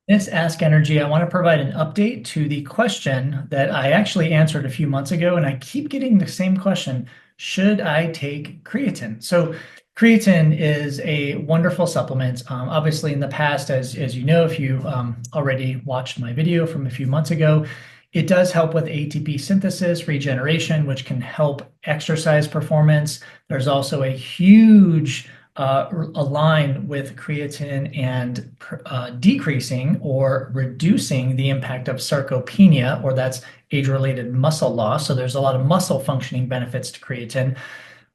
This Ask Energy, I want to provide an update to the question that I actually answered a few months ago, and I keep getting the same question. Should I take creatine? So creatine is a wonderful supplement. Obviously, in the past, as you know, if you already watched my video from a few months ago, it does help with ATP synthesis, regeneration, which can help exercise performance. There's also a huge align with creatine and decreasing or reducing the impact of sarcopenia, or that's age-related muscle loss. So there's a lot of muscle functioning benefits to creatine.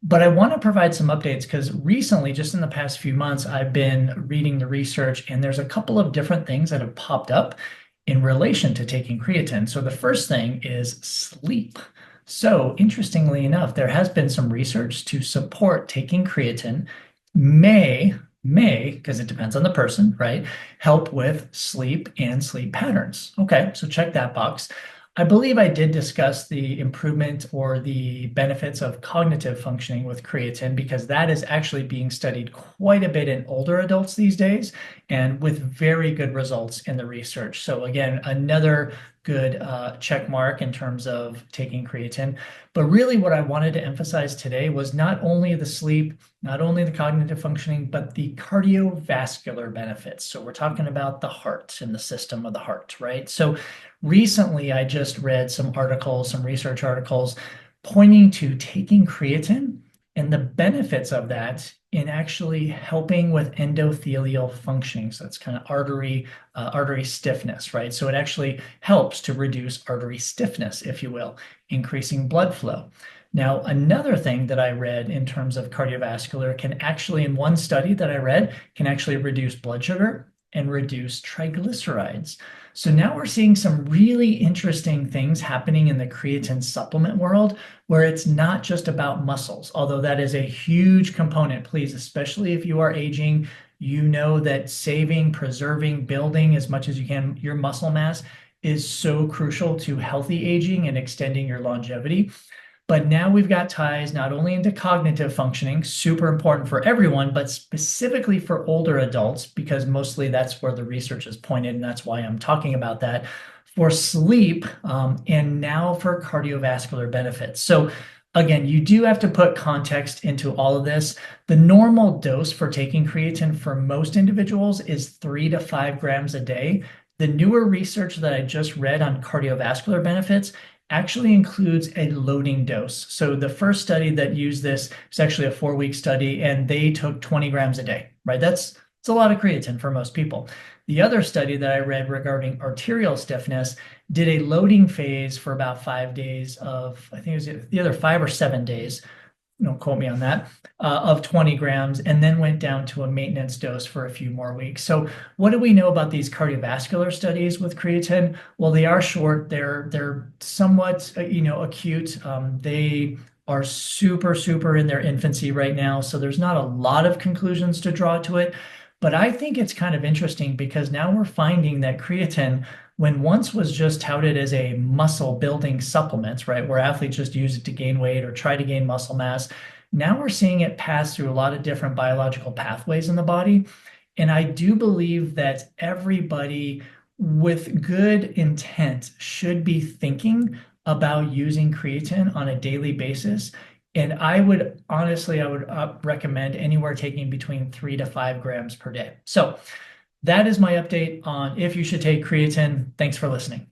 But I want to provide some updates because recently, just in the past few months, I've been reading the research, and there's a couple of different things that have popped up in relation to taking creatine. So the first thing is sleep. So interestingly enough, there has been some research to support taking creatine may, because it depends on the person, right, help with sleep and sleep patterns. Okay, so check that box. I believe I did discuss the improvement or the benefits of cognitive functioning with creatine because that is actually being studied quite a bit in older adults these days and with very good results in the research. So again, another good check mark in terms of taking creatine. But really what I wanted to emphasize today was not only the sleep, not only the cognitive functioning, but the cardiovascular benefits. So we're talking about the heart and the system of the heart, right? So recently, I just read some articles, some research articles pointing to taking creatine and the benefits of that in actually helping with endothelial functioning. So that's kind of artery stiffness, right? So it actually helps to reduce artery stiffness, if you will, increasing blood flow. Now, another thing that I read in terms of cardiovascular can actually, in one study that I read, can actually reduce blood sugar and reduce triglycerides. So now we're seeing some really interesting things happening in the creatine supplement world where it's not just about muscles, although that is a huge component. Please, especially if you are aging, you know that saving, preserving, building as much as you can your muscle mass is so crucial to healthy aging and extending your longevity. But now we've got ties not only into cognitive functioning, super important for everyone, but specifically for older adults, because mostly that's where the research is pointed, and that's why I'm talking about that, for sleep, and now for cardiovascular benefits. So again, you do have to put context into all of this. The normal dose for taking creatine for most individuals is 3 to 5 grams a day. The newer research that I just read on cardiovascular benefits actually includes a loading dose. So the first study that used this is actually a 4-week study, and they took 20 grams a day, right? That's a lot of creatine for most people. The other study that I read regarding arterial stiffness did a loading phase for about 5 days of, I think it was either 5 or 7 days, don't quote me on that, of 20 grams, and then went down to a maintenance dose for a few more weeks. So what do we know about these cardiovascular studies with creatine? Well, they are short. They're somewhat, acute. They are super in their infancy right now. So there's not a lot of conclusions to draw to it. But I think it's kind of interesting because now we're finding that creatine, when once was just touted as a muscle building supplement, right, where athletes just use it to gain weight or try to gain muscle mass, now we're seeing it pass through a lot of different biological pathways in the body. And I do believe that everybody with good intent should be thinking about using creatine on a daily basis. And I would recommend anywhere taking between 3 to 5 grams per day. So that is my update on if you should take creatine. Thanks for listening.